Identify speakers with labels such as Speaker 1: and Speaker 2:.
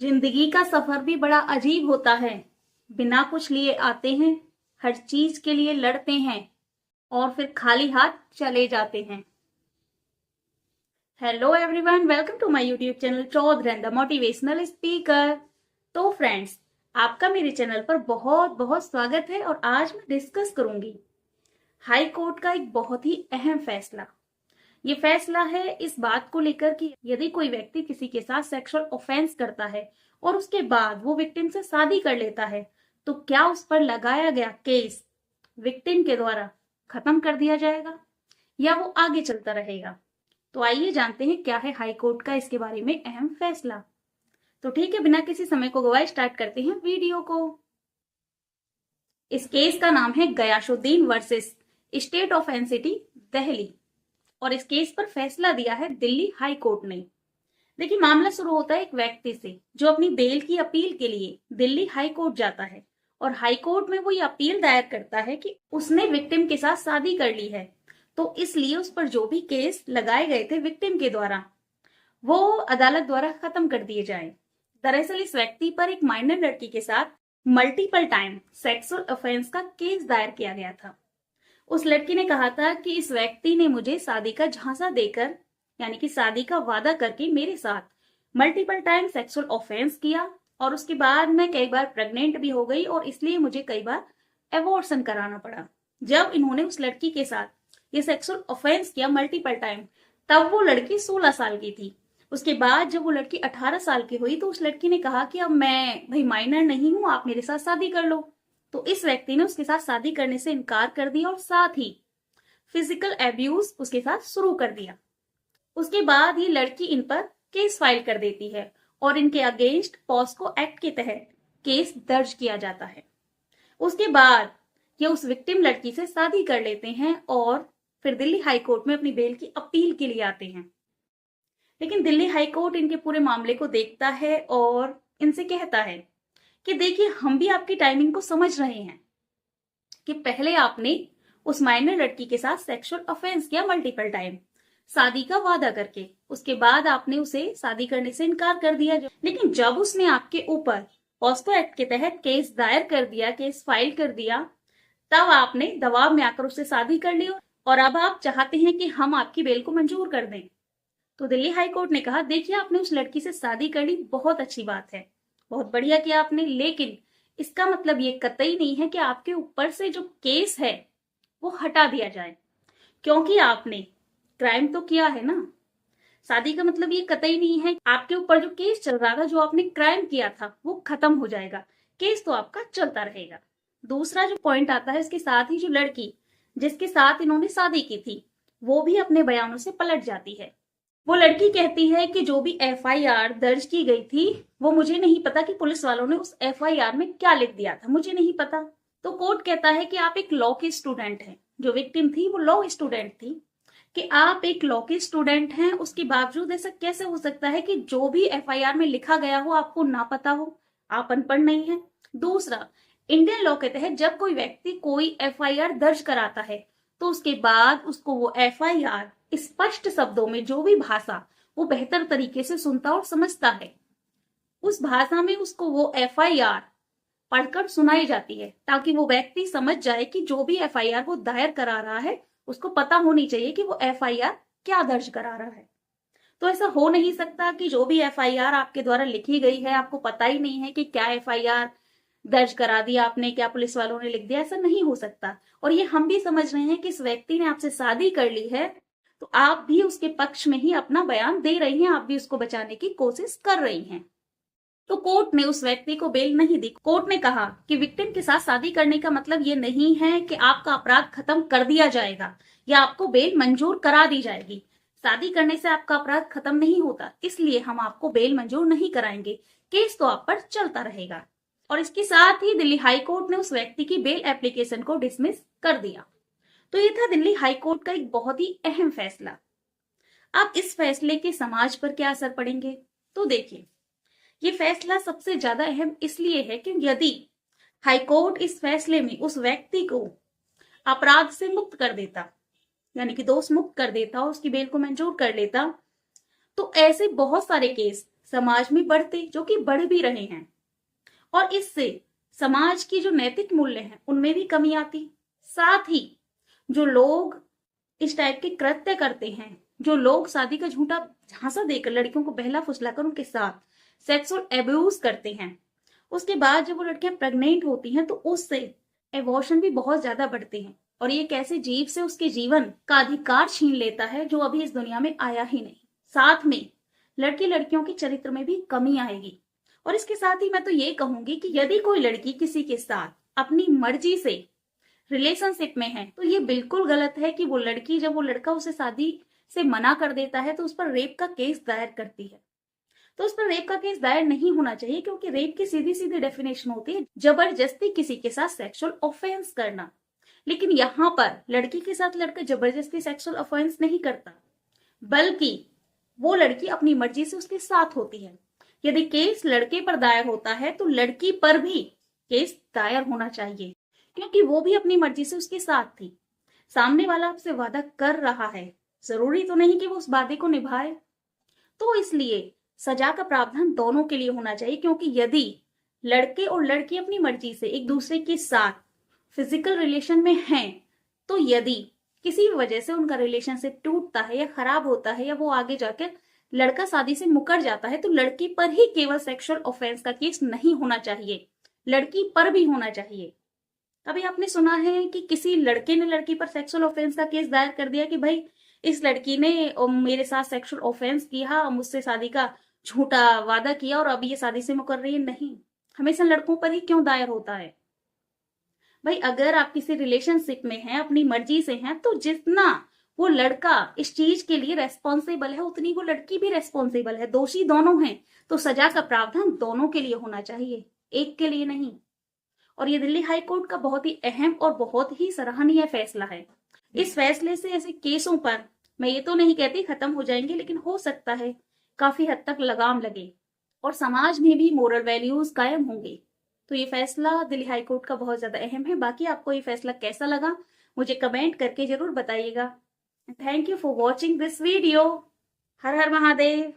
Speaker 1: जिंदगी का सफर भी बड़ा अजीब होता है। बिना कुछ लिए आते हैं, हर चीज के लिए लड़ते हैं और फिर खाली हाथ चले जाते हैं। Hello everyone, welcome to my YouTube channel Chaudhary the motivational speaker. तो फ्रेंड्स, आपका मेरे चैनल पर बहुत बहुत स्वागत है और आज मैं डिस्कस करूंगी हाई कोर्ट का एक बहुत ही अहम फैसला। ये फैसला है इस बात को लेकर कि यदि कोई व्यक्ति किसी के साथ सेक्सुअल ऑफेंस करता है और उसके बाद वो विक्टिम से शादी कर लेता है, तो क्या उस पर लगाया गया केस विक्टिम के द्वारा खत्म कर दिया जाएगा या वो आगे चलता रहेगा। तो आइए जानते हैं क्या है हाई कोर्ट का इसके बारे में अहम फैसला। तो ठीक है, बिना किसी समय को गवाए स्टार्ट करते हैं वीडियो को। इस केस का नाम है Ghiyasuddin versus state of NCT Delhi और इस केस पर फैसला दिया है दिल्ली हाई कोर्ट ने। देखिए, मामला शुरू होता है एक व्यक्ति से जो अपनी बेल की अपील के लिए दिल्ली हाई कोर्ट जाता है और हाई कोर्ट में वो ये अपील दायर करता है कि उसने विक्टिम के साथ शादी कर ली है, तो इसलिए उस पर जो भी केस लगाए गए थे विक्टिम के द्वारा वो अदालत द्वारा खत्म कर दिए जाए। दरअसल इस व्यक्ति पर एक माइनर लड़की के साथ मल्टीपल टाइम सेक्सुअल ऑफेंस का केस दायर किया गया था। उस लड़की ने कहा था कि इस व्यक्ति ने मुझे शादी का झांसा देकर, यानी कि शादी का वादा करके मेरे साथ मल्टीपल टाइम सेक्सुअल ऑफेंस किया और उसके बाद मैं कई बार प्रेग्नेंट भी हो गई और इसलिए मुझे कई बार एबॉर्शन कराना पड़ा। जब इन्होंने उस लड़की के साथ ये सेक्सुअल ऑफेंस किया मल्टीपल टाइम, तब वो लड़की 16 साल की थी। उसके बाद जब वो लड़की 18 साल की हुई तो उस लड़की ने कहा कि अब मैं भाई माइनर नहीं हूं, आप मेरे साथ शादी कर लो। तो इस व्यक्ति ने उसके साथ शादी करने से इनकार कर दिया और साथ ही फिजिकल एब्यूज उसके साथ शुरू कर दिया। उसके बाद ही लड़की इन पर केस फाइल कर देती है और इनके अगेंस्ट पॉस्को एक्ट के तहत केस दर्ज किया जाता है। उसके बाद ये उस विक्टिम लड़की से शादी कर लेते हैं और फिर दिल्ली हाई कोर्ट में अपनी बेल की अपील के लिए आते हैं। लेकिन दिल्ली हाई कोर्ट इनके पूरे मामले को देखता है और इनसे कहता है कि देखिए, हम भी आपकी टाइमिंग को समझ रहे हैं कि पहले आपने उस माइनर लड़की के साथ सेक्सुअल ऑफेंस किया मल्टीपल टाइम शादी का वादा करके, उसके बाद आपने उसे शादी करने से इनकार कर दिया। लेकिन जब उसने आपके ऊपर पॉस्को एक्ट के तहत केस दायर कर दिया, केस फाइल कर दिया, तब आपने दबाव में आकर उससे शादी कर ली और अब आप चाहते हैं कि हम आपकी बेल को मंजूर कर दें। तो दिल्ली हाई कोर्ट ने कहा, देखिए, आपने उस लड़की से शादी कर ली, बहुत अच्छी बात है, बहुत बढ़िया किया आपने, लेकिन इसका मतलब ये कतई नहीं है कि आपके ऊपर से जो केस है वो हटा दिया जाए, क्योंकि आपने क्राइम तो किया है ना। शादी का मतलब ये कतई नहीं है आपके ऊपर जो केस चल रहा था, जो आपने क्राइम किया था, वो खत्म हो जाएगा, केस तो आपका चलता रहेगा। दूसरा जो पॉइंट आता है, इसके साथ ही जो लड़की जिसके साथ इन्होंने शादी की थी वो भी अपने बयानों से पलट जाती है। वो लड़की कहती है कि जो भी एफआईआर दर्ज की गई थी वो मुझे नहीं पता कि पुलिस वालों ने उस एफआईआर में क्या लिख दिया था, मुझे नहीं पता। तो कोर्ट कहता है कि आप एक लॉ की स्टूडेंट हैं, जो विक्टिम थी वो लॉ स्टूडेंट थी, कि आप एक लॉ के स्टूडेंट हैं, उसके बावजूद ऐसा कैसे हो सकता है कि जो भी एफआईआर में लिखा गया हो आपको ना पता हो, आप अनपढ़ नहीं है। दूसरा, इंडियन लॉ के तहत जब कोई व्यक्ति कोई एफआईआर दर्ज कराता है तो उसके बाद उसको वो एफआईआर स्पष्ट शब्दों में, जो भी भाषा वो बेहतर तरीके से सुनता और समझता है, उस भाषा में उसको वो एफआईआर पढ़कर सुनाई जाती है, ताकि वो व्यक्ति समझ जाए कि जो भी एफआईआर वो दायर करा रहा है उसको पता होनी चाहिए कि वो एफआईआर क्या दर्ज करा रहा है। तो ऐसा हो नहीं सकता कि जो भी एफआईआर आपके द्वारा लिखी गई है आपको पता ही नहीं है कि क्या एफआईआर दर्ज करा दिया आपने, क्या पुलिस वालों ने लिख दिया, ऐसा नहीं हो सकता। और ये हम भी समझ रहे हैं कि इस व्यक्ति ने आपसे शादी कर ली है, तो आप भी उसके पक्ष में ही अपना बयान दे रही हैं, आप भी उसको बचाने की कोशिश कर रही हैं। तो कोर्ट ने उस व्यक्ति को बेल नहीं दी। कोर्ट ने कहा कि विक्टिम के साथ शादी करने का मतलब ये नहीं है कि आपका अपराध खत्म कर दिया जाएगा या आपको बेल मंजूर करा दी जाएगी। शादी करने से आपका अपराध खत्म नहीं होता, इसलिए हम आपको बेल मंजूर नहीं कराएंगे, केस तो आप पर चलता रहेगा। और इसके साथ ही दिल्ली हाई कोर्ट ने उस व्यक्ति की बेल एप्लीकेशन को डिसमिस कर दिया। तो ये था दिल्ली हाई कोर्ट का एक बहुत ही अहम फैसला। अब इस फैसले के समाज पर क्या असर पड़ेंगे, तो देखिए, ये फैसला सबसे ज्यादा अहम इसलिए है कि यदि हाईकोर्ट इस फैसले में उस व्यक्ति को अपराध से मुक्त कर देता, यानी कि दोष मुक्त कर देता और उसकी बेल को मंजूर कर लेता, तो ऐसे बहुत सारे केस समाज में बढ़ते, जो कि बढ़ भी रहे हैं, और इससे समाज की जो नैतिक मूल्य हैं उनमें भी कमी आती। साथ ही जो लोग इस टाइप के कृत्य करते हैं, जो लोग शादी का झूठा झांसा देकर लड़कियों को बहला फुसलाकर उनके साथ सेक्सुअल एब्यूज करते हैं, उसके बाद जब वो लड़कियां प्रेग्नेंट होती हैं तो उससे एबॉर्शन भी बहुत ज्यादा बढ़ते हैं, और ये कैसे जीव से उसके जीवन का अधिकार छीन लेता है जो अभी इस दुनिया में आया ही नहीं। साथ में लड़की लड़कियों के चरित्र में भी कमी आएगी। और इसके साथ ही मैं तो ये कहूंगी कि यदि कोई लड़की किसी के साथ अपनी मर्जी से रिलेशनशिप में है तो ये बिल्कुल गलत है कि वो लड़की जब वो लड़का उसे शादी से मना कर देता है तो उस पर रेप का केस दायर करती है। तो उस पर रेप का केस दायर नहीं होना चाहिए, क्योंकि रेप की सीधी सीधी डेफिनेशन होती है जबरदस्ती किसी के साथ सेक्सुअल ऑफेंस करना। लेकिन यहाँ पर लड़की के साथ लड़का जबरदस्ती सेक्सुअल ऑफेंस नहीं करता, बल्कि वो लड़की अपनी मर्जी से उसके साथ होती है। यदि केस लड़के पर दायर होता है तो लड़की पर भी केस दायर होना चाहिए, क्योंकि वो भी अपनी मर्जी से उसके साथ थी। सामने वाला आपसे वादा कर रहा है, जरूरी तो नहीं कि वो उस वादे को निभाए। तो इसलिए सजा का प्रावधान दोनों के लिए होना चाहिए, क्योंकि यदि लड़के और लड़की अपनी मर्जी से एक दूसरे के साथ फिजिकल रिलेशन में हैं, तो यदि किसी वजह से उनका रिलेशनशिप टूटता है या खराब होता है या वो आगे जाकर लड़का शादी से मुकर जाता है, तो लड़की पर ही केवल सेक्सुअल ऑफेंस का केस नहीं होना चाहिए, लड़की पर भी होना चाहिए। अभी आपने सुना है कि किसी लड़के ने लड़की पर सेक्सुअल ऑफेंस का केस दायर कर दिया कि भाई इस लड़की ने मेरे साथ सेक्सुअल ऑफेंस किया, मुझसे शादी का झूठा वादा किया और अभी ये शादी से मुकर रही है। नहीं, हमेशा लड़कों पर ही क्यों दायर होता है? भाई अगर आप किसी रिलेशनशिप में हैं, अपनी मर्जी से हैं, तो जितना वो लड़का इस चीज के लिए रेस्पॉन्सिबल है उतनी वो लड़की भी रेस्पॉन्सिबल है। दोषी दोनों हैं, तो सजा का प्रावधान दोनों के लिए होना चाहिए, एक के लिए नहीं। और ये दिल्ली हाई कोर्ट का बहुत ही अहम और बहुत ही सराहनीय फैसला है। इस फैसले से ऐसे केसों पर मैं ये तो नहीं कहती खत्म हो जाएंगे, लेकिन हो सकता है काफी हद तक लगाम लगे और समाज में भी मोरल वैल्यूज कायम होंगे। तो ये फैसला दिल्ली हाई कोर्ट का बहुत ज्यादा अहम है। बाकी आपको ये फैसला कैसा लगा मुझे कमेंट करके जरूर बताइएगा। Thank you for watching this video. Her her Mahadev.